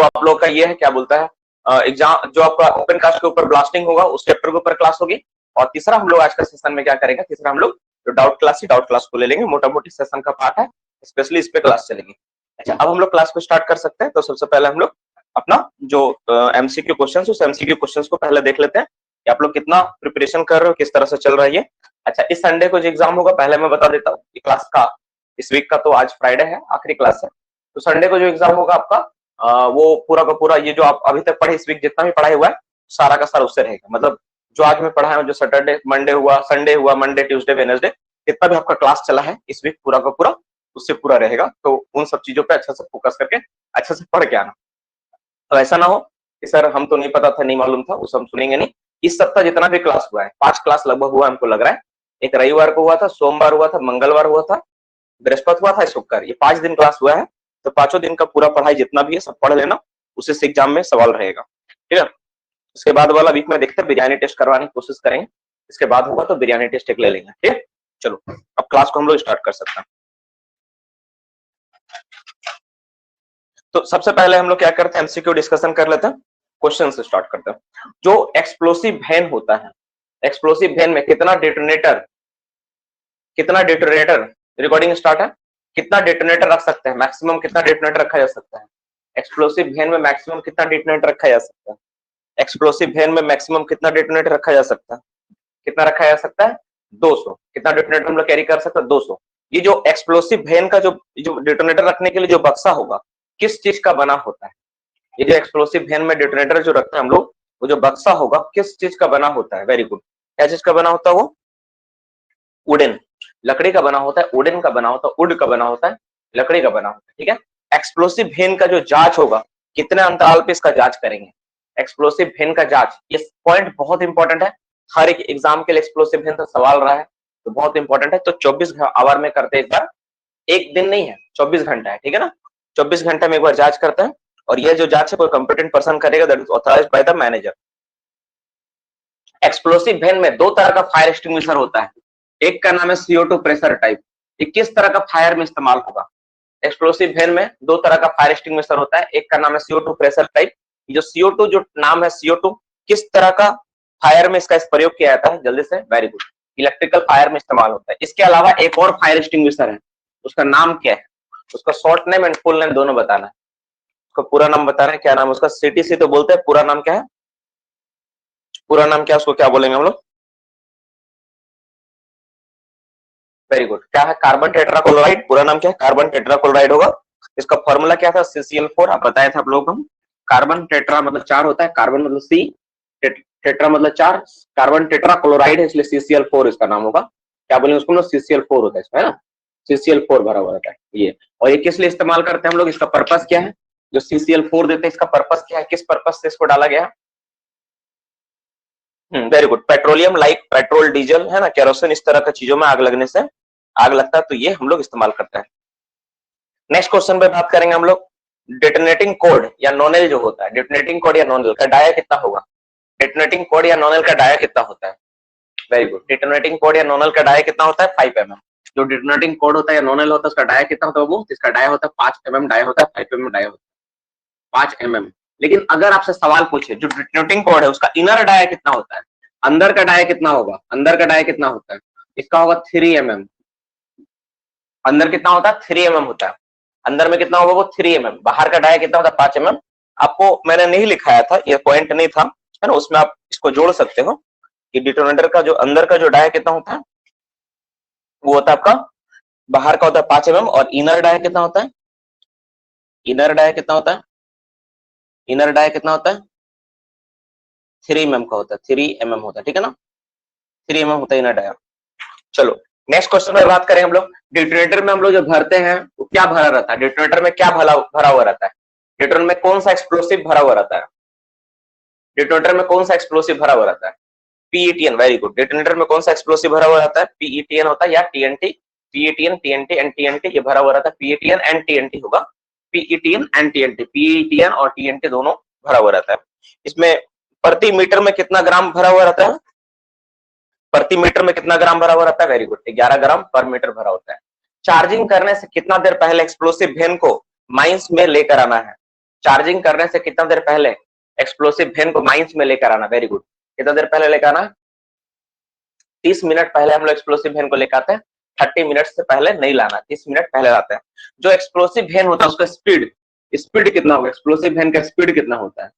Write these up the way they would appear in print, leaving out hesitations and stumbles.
आप लोग का ये है क्या बोलता है एग्जाम, जो आपका ओपन कास्ट के ऊपर ब्लास्टिंग होगा उस चैप्टर के ऊपर क्लास होगी। और तीसरा हम लोग आज का सेशन में क्या करेंगे, तीसरा हम लोग जो डाउट क्लास को ले लेंगे, मोटा मोटी सेशन का पार्ट है, स्पेशली इस पे क्लास चलेगी। अच्छा, अब हम लोग क्लास को स्टार्ट कर सकते हैं। तो सबसे पहले हम लोग अपना जो एमसीक्यू क्वेश्चंस, उस एमसीक्यू क्वेश्चंस को पहले देख लेते हैं कि आप लोग कितना प्रिपरेशन कर रहे हो, किस तरह से चल रहा है ये। अच्छा, इस संडे को जो एग्जाम होगा पहले मैं बता देता हूँ कि क्लास का इस वीक का, तो आज फ्राइडे है, आखिरी क्लास है, तो संडे को जो एग्जाम होगा आपका वो पूरा का पूरा ये जो आप अभी तक पढ़े, इस वीक जितना भी पढ़ाई हुआ है सारा का सारा उससे रहेगा। मतलब जो आज में पढ़ा है, जो सैटरडे मंडे हुआ, संडे हुआ, मंडे ट्यूसडे वेडनेसडे, जितना भी आपका क्लास चला है इस वीक पूरा का पूरा उससे पूरा रहेगा। तो उन सब चीजों पे अच्छा से फोकस करके अच्छा से पढ़ के आना। तो ऐसा ना हो कि सर हम तो नहीं पता था, नहीं मालूम था, उस हम सुनेंगे नहीं। इस सप्ताह जितना भी क्लास हुआ है, 5 क्लास लगभग हुआ हमको लग रहा है। एक रविवार को हुआ था, सोमवार हुआ था, मंगलवार हुआ था, बृहस्पति हुआ था, शुक्र, ये 5 दिन क्लास हुआ है। तो 5 दिन का पूरा पढ़ाई जितना भी है सब पढ़ लेना, उससे से एग्जाम में सवाल रहेगा। ठीक है, उसके बाद वाला वीक में देखते हैं, बिरयानी टेस्ट करवाने की कोशिश करेंगे, इसके बाद होगा तो बिरयानी टेस्ट एक ले लेंगे। ठीक है, चलो अब क्लास को हम लोग स्टार्ट कर सकते हैं। तो सबसे पहले हम लोग क्या करते हैं, एमसीक्यू डिस्कशन कर लेते हैं, क्वेश्चन से स्टार्ट करते हैं। जो एक्सप्लोसिव वैन होता है, एक्सप्लोसिव वैन में कितना डेटोनेटर रिकॉर्डिंग स्टार्ट है, कितना डेटोनेटर रख सकते हैं, मैक्सिमम कितना डेटोनेटर रखा जा सकता है, एक्सप्लोसिव वैन में मैक्सिमम कितना डेटोनेटर रखा जा सकता है, एक्सप्लोसिव वैन में मैक्सिमम कितना डेटोनेटर रखा जा सकता है, कितना रखा जा सकता है, 200। कितना डेटोनेटर हम लोग कैरी कर सकते हैं, 200। ये जो एक्सप्लोसिव वैन का जो डेटोनेटर रखने के लिए जो बक्सा होगा किस चीज का बना होता है, ये जो एक्सप्लोसिव वैन में डेटोनेटर जो रखते हैं हम लोग, वो जो बक्सा होगा किस चीज का बना होता है, वेरी गुड, क्या चीज का बना होता है, वो वुडन, लकड़ी का बना होता है, वुडन का बना होता है, वुड का बना होता है, लकड़ी का बना होता है। ठीक है, एक्सप्लोसिव वैन का जो जांच होगा, कितने अंतराल पे इसका जांच करेंगे, एक्सप्लोसिव वैन का जांच, ये पॉइंट बहुत इंपॉर्टेंट है, हर एक एग्जाम के लिए एक्सप्लोसिव वैन का सवाल रहा है, तो बहुत इंपॉर्टेंट है। तो 24 आवर में करते हैं, इस बार एक दिन नहीं है, 24 घंटा है। ठीक है ना, 24 घंटे में एक बार जांच करते हैं, और ये जो जांच है कोई कंपिटेंट पर्सन करेगा, that is authorised by the manager. Explosive van में 2 तरह का फायर एक्सटिंग्विशर होता है, एक का नाम है CO2 प्रेशर टाइप। ये किस तरह का फायर में इस्तेमाल होगा, एक्सप्लोसिव वैन में 2 तरह का फायर एक्सटिंग्विशर होता है, एक का नाम है CO2 प्रेशर टाइप। जो CO2 जो नाम है CO2 किस तरह का फायर में इसका प्रयोग किया जाता है, जल्दी से, वेरी गुड, इलेक्ट्रिकल फायर में इस्तेमाल होता है। इसके अलावा एक और फायर एक्सटिंग्विशर है, उसका नाम क्या है, उसका short name and full name दोनों बताना है। उसका पूरा नाम बताना है, क्या नाम है उसका, CTC तो बोलते हैं, पूरा नाम क्या है, पूरा नाम क्या है, उसको क्या बोलेंगे हम लोग, वेरी गुड, क्या है, कार्बन टेट्राक्लोराइड, पूरा नाम क्या है, कार्बन टेट्राक्लोराइड होगा। इसका फॉर्मूला क्या था, CCl4, आप बताया था आप लोग हम, कार्बन टेट्रा मतलब 4 होता है, कार्बन मतलब C, टेट्रा मतलब 4, कार्बन टेट्राक्लोराइड है इसलिए CCl4 इसका नाम होगा। क्या बोलेंगे उसको, CCl4 होता है इसमें, है ना, CCl4 भरा हुआ रहता है ये। और ये किस लिए इस्तेमाल करते हैं हम लोग, इसका पर्पस क्या है, जो CCl4 देते हैं इसका पर्पस क्या है, किस पर्पस से इसको डाला गया, very good, petroleum, like petrol, diesel, है ना, केरोसिन, इस तरह की चीजों में आग लगने से आग लगता है, तो ये हम लोग इस्तेमाल करते हैं। नेक्स्ट क्वेश्चन पे बात करेंगे हम लोग, डेटोनेटिंग कोड या नोनेल जो होता है, डेटोनेटिंग कोड या नोनेल का डाया कितना होगा, डेटोनेटिंग कोड या नोनेल का डाया कितना होता है, वेरी गुड, डेटोनेटिंग कोड या नोनेल का डाया कितना होता है, 5 mm। जो डेटोनेटिंग कोड होता है या नोनेल होता है उसका डाया कितना होता है, वो इसका डाया होता है 5 mm डाया होता है, 5 mm डाया होता है, 5 mm। लेकिन अगर आपसे सवाल पूछे जो डेटोनेटिंग कोड है उसका इनर डाया कितना होता है, अंदर का डाया कितना होगा, अंदर का डाया कितना होता है, इसका होगा 3 mm। अंदर कितना होता है, 3 mm होता है, अंदर में कितना होगा वो 3 mm। बाहर का डाया कितना होता है, 5 mm। आपको मैंने नहीं लिखाया था, ये पॉइंट नहीं था, है ना, उसमें आप इसको जोड़ सकते हो कि डिटोनेटर का जो अंदर का जो डाया कितना होता है, वो होता है आपका, बाहर का होता है 5 mm, और इनर डाया कितना होता है, इनर डाया कितना होता है, इनर डाया कितना होता है, 3 mm का होता है, 3 mm होता है। ठीक है ना, 3 mm होता है इनर डाया। चलो नेक्स्ट क्वेश्चन में बात करें हम लोग, डिटोनेटर में हम लोग जो भरते हैं वो क्या भरा रहता है, डिटोनेटर में क्या भरा हुआ रहता है, डिटोनेटर में कौन सा एक्सप्लोसिव भरा हुआ रहता है, डिटोनेटर में कौन सा एक्सप्लोसिव भरा हुआ रहता है, PETN, वेरी गुड, डिटोनेटर में कौन सा एक्सप्लोसिव भरा हुआ रहता है, PETN होता है या TNT, PETN, TNT and TNT ये भरा हुआ रहता है, PETN एंड TNT होगा, PETN एंड TNT, PETN और TNT दोनों भरा हुआ रहता है। इसमें प्रति मीटर में कितना ग्राम भरा हुआ रहता है, प्रति मीटर में कितना ग्राम भरा हुआ रहता है, वेरी गुड, 11 ग्राम पर मीटर भरा होता है। चार्जिंग करने से कितना देर पहले एक्सप्लोसिव वैन को माइंस में लेकर आना है, चार्जिंग करने से कितना देर पहले एक्सप्लोसिव वेन को माइंस में लेकर आना। वेरी गुड, कितना देर पहले लेकर आना? 30 मिनट पहले हम लोग एक्सप्लोसिव वेन को लेकर आते हैं, 30 मिनट से पहले नहीं लाना, 30 मिनट पहले लाते हैं। जो एक्सप्लोसिव वेन होता है उसका स्पीड कितना होगा? एक्सप्लोसिव वेन का स्पीड कितना होता है?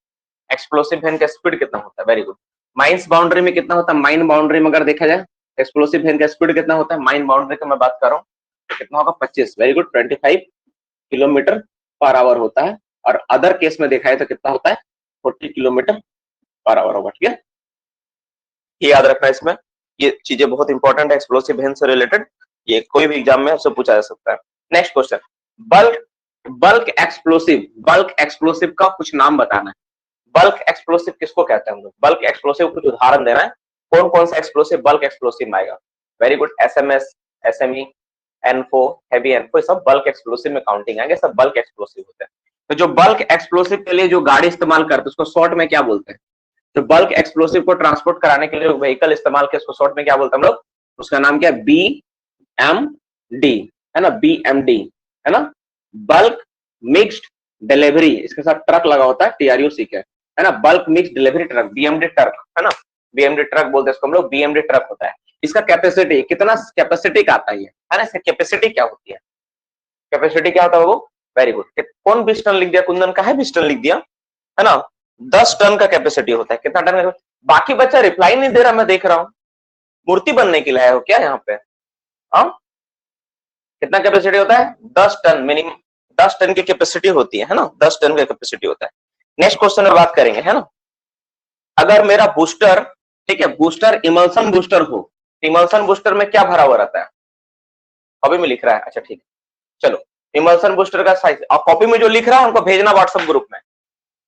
एक्सप्लोसिव वेन का स्पीड कितना होता है? Very good. माइंस बाउंड्री में कितना होता है? माइन बाउंड्री में अगर देखा जाए एक्सप्लोसिव वेन का स्पीड कितना होता है? माइन बाउंड्री का मैं बात कर रहा हूँ, कितना होगा? 25। Very good, 25 kilometre per hour होता है। और अदर केस में देखा है तो कितना होता है? 40 किलोमीटर पर आवर होगा। ठीक है, ये याद रखना। इसमें ये चीजें बहुत इंपॉर्टेंट है एक्सप्लोसिव वेन से रिलेटेड, ये कोई भी एग्जाम में आपसे पूछा जा सकता है। नेक्स्ट क्वेश्चन, बल्क एक्सप्लोसिव का कुछ नाम बताना है। बल्क एक्सप्लोसिव किसको कहते हैं हम लोग? बल्क एक्सप्लोसिव कुछ उदाहरण देना है, कौन कौन सा एक्सप्लोसिव बल्क एक्सप्लोसिव में आएगा? Very good, SMS, SME, NFO, heavy NFO, सब बल्क एक्सप्लोसिव में काउंटिंग आएंगे, सब बल्क एक्सप्लोसिव होते हैं। तो जो बल्क एक्सप्लोसिव के लिए जो गाड़ी इस्तेमाल करते हैं उसको शॉर्ट में क्या बोलते हैं? तो बल्क एक्सप्लोसिव को ट्रांसपोर्ट कराने के लिए व्हीकल इस्तेमाल के उसको शॉर्ट में क्या बोलते हैं हम लोग? उसका नाम क्या है? BMD, है ना, BMD, है ना, बल्क मिक्स्ड डिलीवरी। इसके साथ ट्रक लगा होता है, TRUC के, है ना, bulk mixed delivery truck, BMD truck, है ना, BMD ट्रक बोलते हैं इसको हम लोग, BMD ट्रक होता है। इसका कैपेसिटी कितना, कैपेसिटी का आता है ना, इसकी कैपेसिटी क्या होती है? कैपेसिटी क्या होता है वो? वेरी गुड, कौन 20 टन लिख दिया? कुंदन का है 20 टन लिख दिया, है ना, 10 टन का कैपेसिटी होता है। कितना टन? बाकी बच्चा रिप्लाई नहीं दे रहा, मैं देख रहा हूं, मूर्ति बनने के लिए आया हो क्या यहाँ पे? हाँ, कितना कैपेसिटी होता है? 10 टन, मिनिमम 10 टन की कैपेसिटी होती है ना, 10 टन का कैपेसिटी होता है। नेक्स्ट क्वेश्चन में बात करेंगे, है ना, अगर मेरा बूस्टर, ठीक है, बूस्टर इमल्सन बूस्टर हो, इमल्सन बूस्टर में क्या भरा हुआ रहता है? कॉपी में लिख रहा है, अच्छा ठीक है, चलो, इमल्सन बूस्टर का साइज और कॉपी में जो लिख रहा है हमको भेजना व्हाट्सएप ग्रुप में।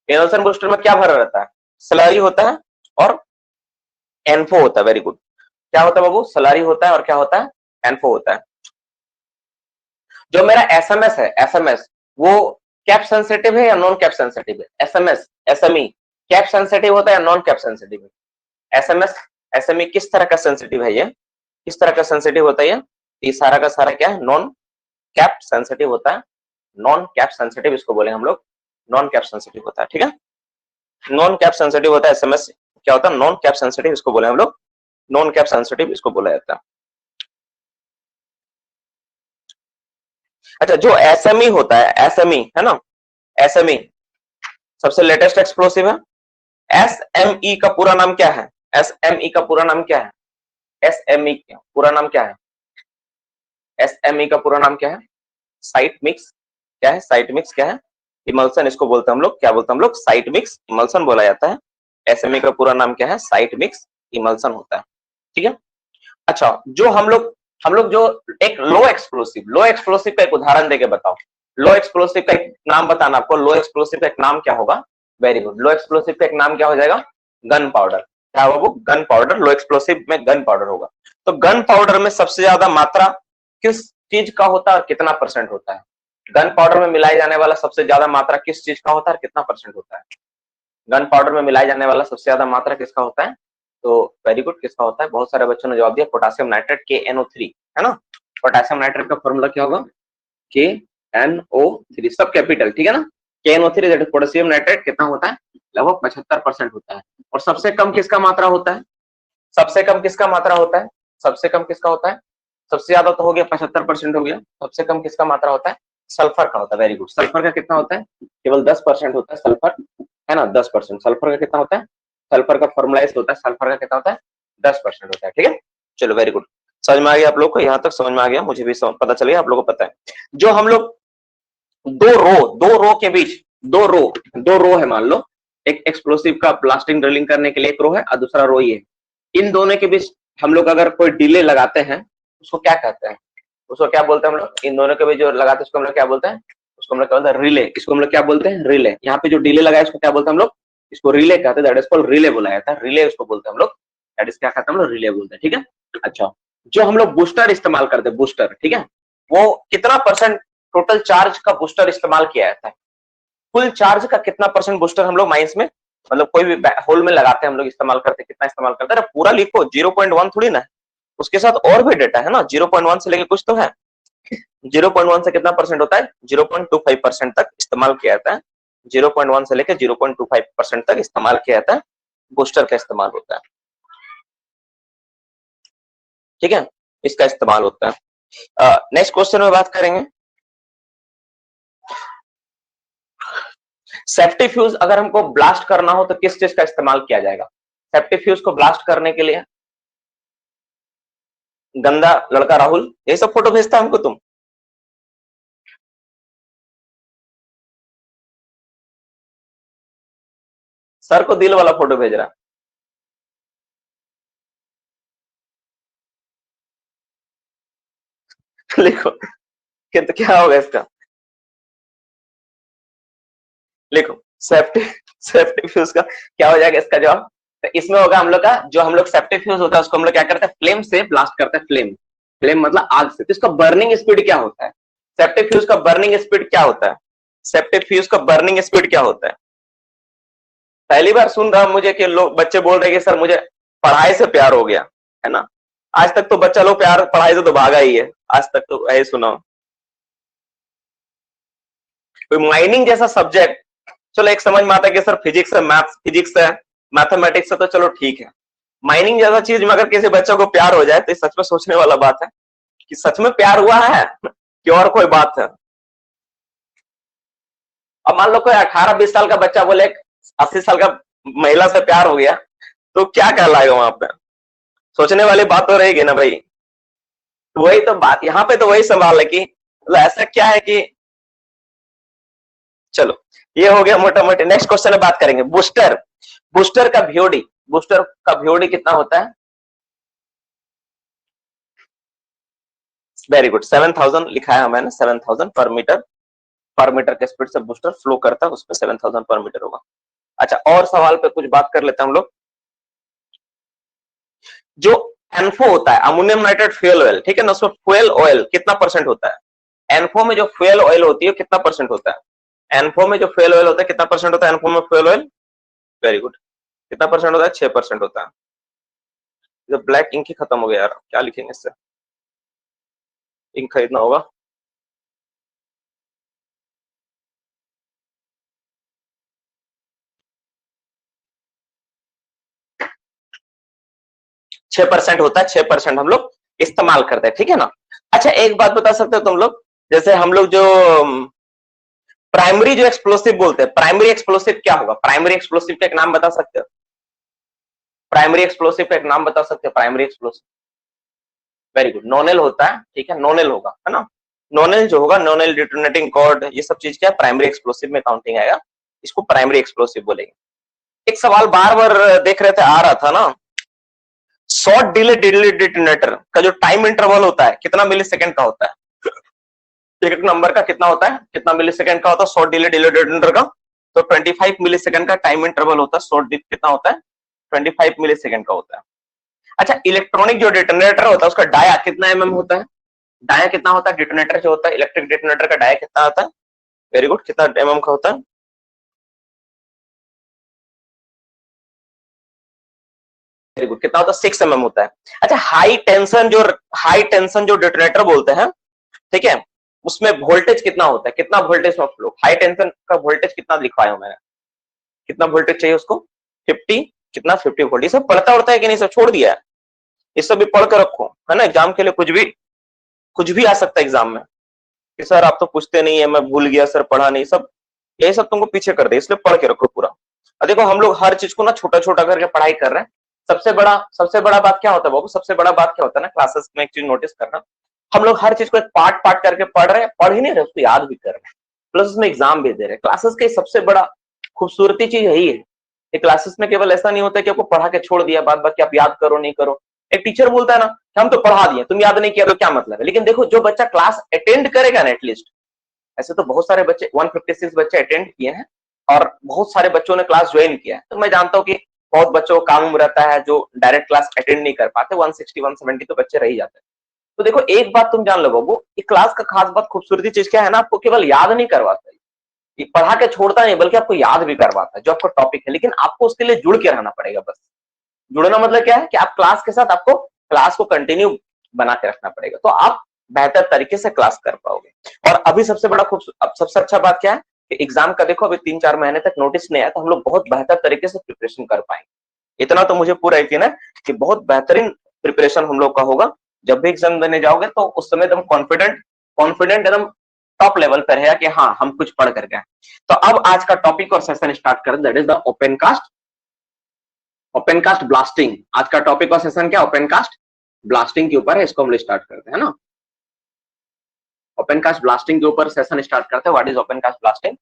इमल्सन बूस्टर में क्या भरा रहता है? स्लरी होता है और एनफो होता है। वेरी गुड, क्या होता है बाबू? स्लरी होता है और क्या होता है? एनफो होता है। जो मेरा एसएमएस है, एसएमएस वो कैप सेंसिटिव है या नॉन कैप सेंसिटिव है? एसएमएस, एसएमई कैप सेंसिटिव होता है या नॉन कैप सेंसिटिव है? एसएमएस, एसएमई किस तरह का सेंसिटिव है? ये किस तरह का सेंसिटिव होता है? ये सारा का सारा क्या है? नॉन कैप सेंसिटिव होता है। नॉन कैप सेंसिटिव इसको बोले हम लोग, नॉन कैप सेंसिटिव होता है। ठीक है, नॉन कैप सेंसिटिव होता है एसएमएस, क्या होता है? नॉन कैप सेंसिटिव इसको बोले हम लोग, नॉन कैप सेंसिटिव इसको बोला जाता है। अच्छा, जो एसएमई होता है, एसएमई, है ना, एसएमई सबसे लेटेस्ट एक्सप्लोसिव है। एसएमई का पूरा नाम क्या है? एसएमई का पूरा नाम क्या है? एसएमई का पूरा नाम क्या है? एसएमई का पूरा नाम क्या है? साइट मिक्स, क्या है? साइट मिक्स क्या है? इमल्सन इसको बोलते हैं हम लोग, क्या बोलते हैं हम लोग? साइट मिक्स इमल्सन बोला जाता है। एसएमई का पूरा नाम क्या है? साइट मिक्स इमल्सन होता है। ठीक है, अच्छा, जो हम लोग जो एक लो एक्सप्लोसिव का एक उदाहरण देके बताओ। लो एक्सप्लोसिव का एक नाम बताना आपको, लो एक्सप्लोसिव का एक नाम क्या होगा? वेरी गुड, लो एक्सप्लोसिव का एक नाम क्या हो जाएगा? Gunpowder. क्या होगा वो? Gunpowder. लो एक्सप्लोसिव में गन पाउडर होगा। तो गन पाउडर में सबसे ज्यादा मात्रा किस चीज का होता है और कितना परसेंट होता है? गन पाउडर में मिलाए जाने वाला सबसे ज्यादा मात्रा किस चीज का होता है और कितना परसेंट होता है? गन पाउडर में मिलाए जाने वाला सबसे ज्यादा मात्रा किसका होता है? तो वेरी गुड, किसका होता है? बहुत सारे बच्चों ने जवाब दिया, पोटेशियम नाइट्रेट, KNO3, है ना। पोटेशियम नाइट्रेट का फॉर्मूला क्या होगा? KNO3, सब कैपिटल, ठीक है ना। KNO3 पोटेशियम नाइट्रेट कितना होता है? लगभग 75% होता है। और सबसे कम किसका मात्रा होता है? सबसे कम किसका मात्रा होता है? सबसे कम किसका होता है? सबसे ज्यादा तो हो गया 75% हो गया, सबसे कम किसका मात्रा होता है? सल्फर का होता है। वेरी गुड, सल्फर का कितना होता है? केवल 10% होता है सल्फर, है ना, 10%। सल्फर का कितना होता है? सल्फर का फॉर्मूला ऐसे होता है, सल्फर का कितना होता है? 10% होता है। ठीक है, चलो वेरी गुड, समझ में आ गया आप लोग को? यहाँ तक समझ में आ गया, मुझे भी पता चल गया, आप लोगों को पता है। जो हम लोग दो रो के बीच, दो रो है, मान लो एक एक्सप्लोसिव का ब्लास्टिंग ड्रिलिंग करने के लिए एक रो है और दूसरा रो ये है। इन दोनों के बीच हम लोग अगर कोई डिले लगाते हैं उसको क्या कहते हैं? उसको क्या बोलते हैं हम लोग? इन दोनों के बीच जो लगाते हैं उसको हम लोग क्या बोलते हैं? उसको हम लोग क्या बोलते हैं? रिले। इसको हम लोग क्या बोलते हैं? रिले। यहाँ पे जो डिले लगाया इसको क्या बोलते हैं हम लोग? इसको रिले कहते हैं, दैट इज कॉल्ड रिले बोला जाता है। रिले उसको बोलते हैं हम लोग, दैट इज क्या कहते हैं हम लोग? रिले बोलते हैं। ठीक है, अच्छा, जो हम लोग बूस्टर इस्तेमाल करते हैं, बूस्टर, ठीक है, वो कितना परसेंट टोटल चार्ज का बूस्टर इस्तेमाल किया जाता है? कुल चार्ज का कितना परसेंट बूस्टर हम लोग माइंस में, मतलब कोई भी होल में लगाते हैं हम लोग, इस्तेमाल करते हैं? कितना इस्तेमाल करते हैं? पूरा लिखो, 0.1 थोड़ी ना है, उसके साथ और भी डेटा है ना। 0.1 से लेके कुछ तो है। 0.1 से कितना परसेंट होता है? 0.25% तक इस्तेमाल किया जाता है 0.1 से लेकर 0.25% तक इस्तेमाल किया जाता है, बूस्टर का इस्तेमाल होता है। ठीक है, इसका इस्तेमाल होता है। नेक्स्ट क्वेश्चन में बात करेंगे, सेफ्टी फ्यूज अगर हमको ब्लास्ट करना हो तो किस चीज का इस्तेमाल किया जाएगा? सेफ्टी फ्यूज को ब्लास्ट करने के लिए गंदा लड़का राहुल ये सब फोटो भेजता है हमको तुम। सर को दिल वाला फोटो भेज रहा। लिखो तो क्या होगा इसका, लिखो सेफ्टी सेफ्टी फ्यूज का क्या हो जाएगा इसका जवाब? तो इसमें होगा हम लोग का जो हम लोग सेफ्टी फ्यूज होता है उसको हम लोग क्या करते हैं, फ्लेम से ब्लास्ट करते हैं। फ्लेम फ्लेम मतलब आग से। तो इसका बर्निंग स्पीड क्या होता है? सेफ्टी फ्यूज का बर्निंग स्पीड क्या होता है? सेफ्टी फ्यूज का बर्निंग स्पीड क्या होता है? पहली बार सुन रहा मुझे कि लोग बच्चे बोल रहे हैं कि सर मुझे पढ़ाई से प्यार हो गया है ना। आज तक तो बच्चा लोग प्यार पढ़ाई से तो भागा ही है, आज तक तो यही सुना। कोई माइनिंग जैसा सब्जेक्ट, चलो एक समझ में आता है कि सर फिजिक्स है, फिजिक्स है, मैथमेटिक्स है, तो चलो ठीक है। माइनिंग जैसा चीज में अगर किसी बच्चे को प्यार हो जाए तो सच में सोचने वाला बात है कि सच में प्यार हुआ है कि और कोई बात है। अब मान लो कोई 18-20 साल का बच्चा बोले 80 साल का महिला से प्यार हो गया तो क्या कहलाएगा वहां पे? सोचने वाली बात तो रहेगी ना भाई। तो वही तो बात यहाँ पे, तो वही सवाल है कि मतलब ऐसा क्या है कि चलो ये हो गया मोटा मोटी। नेक्स्ट क्वेश्चन में बात करेंगे बूस्टर। बूस्टर का VOD, बूस्टर का VOD कितना होता है? वेरी गुड, 7000 लिखा है मैंने, 7000 पर मीटर के स्पीड से बूस्टर फ्लो करता है, उसमें 7000 पर मीटर होगा। अच्छा और सवाल पे कुछ बात कर लेते हैं हम लोग। जो एनफो होता है अमोनियम नाइट्रेट फ्यूल ऑयल, ठीक है ना, उसमें फ्यूल ऑयल कितना परसेंट होता है? एनफो में जो फ्यूल ऑयल होती है कितना परसेंट होता है? एनफो में जो फ्यूल ऑयल होता है कितना परसेंट होता है? एनफो में फ्यूल ऑयल, वेरी गुड, कितना परसेंट होता है? 6% होता है। जब ब्लैक इंक ही खत्म हो गया यार, क्या लिखेंगे इससे, इंक खरीदना होगा। छह परसेंट होता है, 6% हम लोग इस्तेमाल करते हैं, ठीक है ना। अच्छा एक बात बता सकते हो तुम लोग, जैसे हम लोग जो प्राइमरी जो एक्सप्लोसिव बोलते हैं, प्राइमरी एक्सप्लोसिव क्या होगा? प्राइमरी एक्सप्लोसिव का एक नाम बता सकते हो? प्राइमरी एक्सप्लोसिव का एक नाम बता सकते हो? प्राइमरी एक्सप्लोसिव, वेरी गुड, नोनेल होता है, ठीक है, नोनेल होगा, है ना। नोनेल जो होगा, नोनेल डिटोनेटिंग कॉर्ड, ये सब चीज क्या प्राइमरी एक्सप्लोसिव में काउंटिंग आएगा, इसको प्राइमरी एक्सप्लोसिव बोलेंगे। एक सवाल बार बार देख रहे थे आ रहा था ना, शॉर्ट डिले डिटोनेटर का जो टाइम इंटरवल होता है कितना मिली सेकेंड का होता है? एक नंबर का कितना होता है, कितना मिली सेकेंड का होता है शॉर्ट डिले डिटोनेटर का? तो 25 मिली सेकेंड का टाइम इंटरवल होता है। शॉर्ट कितना होता है? 25 मिली सेकेंड का होता है। अच्छा इलेक्ट्रॉनिक जो डिटोनेटर होता है उसका डाया कितना होता है? डाया कितना होता है? डिटोनेटर जो होता है इलेक्ट्रिक डिटोनेटर का डाया कितना होता है? वेरी गुड, कितना का होता है? वेरी गुड, कितना होता है? 6 होता है। अच्छा हाई टेंशन जो डिटोनेटर बोलते हैं, ठीक है, उसमें वोल्टेज कितना होता है? कितना वोल्टेज में फ्लो? हाई टेंशन का वोल्टेज कितना लिखवाया हूं मैंने, कितना वोल्टेज चाहिए उसको? 50, कितना 50 वोल्ट। ये सब पढ़ता उड़ता है कि नहीं, सब छोड़ दिया है? ये सब भी पढ़ कर रखो, है ना, एग्जाम के लिए कुछ भी आ सकता है एग्जाम में कि सर आप तो पूछते नहीं है, मैं भूल गया सर, पढ़ा नहीं, सब ये सब तुमको पीछे कर दे, इसलिए पढ़ के रखो पूरा। और देखो हम लोग हर चीज को ना छोटा छोटा करके पढ़ाई कर रहे हैं। सबसे बड़ा बात क्या होता है बाबू, सबसे बड़ा बात क्या होता है ना क्लासेस में, एक चीज नोटिस करना, हम लोग हर चीज को एक पार्ट पार्ट करके पढ़ रहे हैं, पढ़ ही नहीं रहे, उसको याद भी कर रहे हैं, प्लस उसमें एग्जाम भी दे रहे हैं। क्लासेस की सबसे बड़ा खूबसूरती चीज यही है कि क्लासेस में केवल ऐसा नहीं होता कि आपको पढ़ा के छोड़ दिया, बाद बाकी आप याद करो नहीं करो। एक टीचर बोलता है ना कि हम तो पढ़ा दिए, तुम याद नहीं किया तो क्या मतलब है? लेकिन देखो जो बच्चा क्लास अटेंड करेगा ना एटलीस्ट, ऐसे तो बहुत सारे बच्चे 156 बच्चे अटेंड किए हैं और बहुत सारे बच्चों ने क्लास ज्वाइन किया है, तो मैं जानता हूँ कि बहुत बच्चों को काम रहता है जो डायरेक्ट क्लास अटेंड नहीं कर पाते, 160 170 तो बच्चे रह ही जाते हैं। तो देखो एक बात तुम जान लो बाबू, क्लास का खास बात खूबसूरती चीज क्या है ना, आपको केवल याद नहीं करवाता, ये पढ़ा के छोड़ता नहीं बल्कि आपको याद भी करवाता है जो आपका टॉपिक है। लेकिन आपको उसके लिए जुड़ के रहना पड़ेगा। बस जुड़ना मतलब क्या है कि आप क्लास के साथ, आपको क्लास को कंटिन्यू बना के रखना पड़ेगा, तो आप बेहतर तरीके से क्लास कर पाओगे। और अभी सबसे बड़ा अब सबसे अच्छा बात क्या है एग्जाम का देखो अभी 3-4 महीने तक नोटिस नहीं आया, तो हम लोग बहुत बेहतर तरीके से प्रिपरेशन कर पाएंगे। इतना तो मुझे पूरा यकीन है कि बहुत बेहतरीन प्रिपरेशन हम लोग का होगा। जब भी एग्जाम देने जाओगे तो उस समय एकदम कॉन्फिडेंट एकदम टॉप लेवल पर है कि हाँ हम कुछ पढ़ कर गए। तो अब आज का टॉपिक और सेशन स्टार्ट करें, that is the open cast blasting. आज का टॉपिक और सेशन क्या, ओपन कास्ट ब्लास्टिंग के ऊपर है। इसको हम लोग स्टार्ट करते हैं ना, ओपन कास्ट ब्लास्टिंग के ऊपर सेशन स्टार्ट करते हैं। What is open cast blasting?